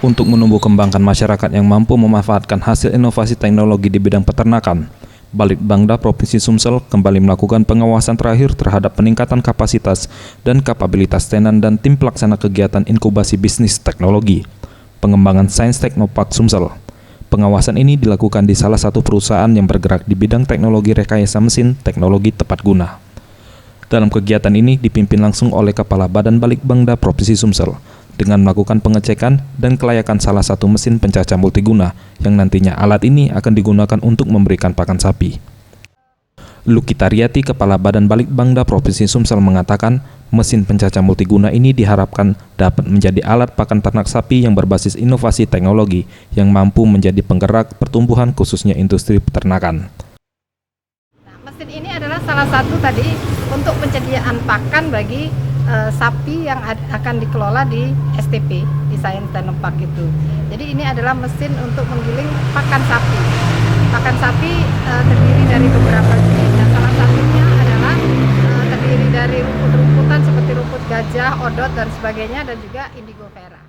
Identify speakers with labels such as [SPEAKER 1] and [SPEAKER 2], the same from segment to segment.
[SPEAKER 1] Untuk menumbuh kembangkan masyarakat yang mampu memanfaatkan hasil inovasi teknologi di bidang peternakan, Balitbangda Provinsi Sumsel kembali melakukan pengawasan terakhir terhadap peningkatan kapasitas dan kapabilitas tenan dan tim pelaksana kegiatan inkubasi bisnis teknologi, pengembangan Sains Teknopark Sumsel. Pengawasan ini dilakukan di salah satu perusahaan yang bergerak di bidang teknologi rekayasa mesin teknologi tepat guna. Dalam kegiatan ini dipimpin langsung oleh Kepala Badan Balitbangda Provinsi Sumsel dengan melakukan pengecekan dan kelayakan salah satu mesin pencacah multiguna yang nantinya alat ini akan digunakan untuk memberikan pakan sapi. Luki Tariati, Kepala Badan Balitbangda Provinsi Sumsel mengatakan mesin pencacah multiguna ini diharapkan dapat menjadi alat pakan ternak sapi yang berbasis inovasi teknologi yang mampu menjadi penggerak pertumbuhan khususnya industri peternakan.
[SPEAKER 2] Mesin ini adalah salah satu tadi untuk penyediaan pakan bagi sapi yang akan dikelola di STP, di Sains Teknopark itu. Jadi ini adalah mesin untuk menggiling pakan sapi. Pakan sapi terdiri dari beberapa jenis, dan salah satunya adalah terdiri dari rumput-rumputan seperti rumput gajah, odot, dan sebagainya, dan juga indigo vera.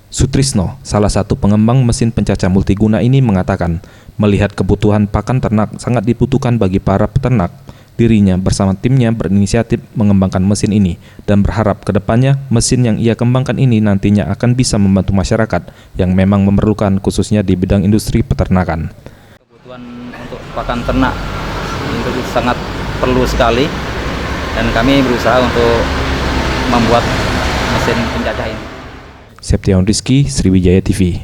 [SPEAKER 1] Sutrisno, salah satu pengembang mesin pencacah multiguna ini mengatakan, melihat kebutuhan pakan ternak sangat dibutuhkan bagi para peternak, dirinya bersama timnya berinisiatif mengembangkan mesin ini dan berharap ke depannya mesin yang ia kembangkan ini nantinya akan bisa membantu masyarakat yang memang memerlukan khususnya di bidang industri peternakan.
[SPEAKER 3] Kebutuhan untuk pakan ternak itu sangat perlu sekali dan kami berusaha untuk membuat mesin pencacah ini.
[SPEAKER 1] Septian Rizky, Sriwijaya TV.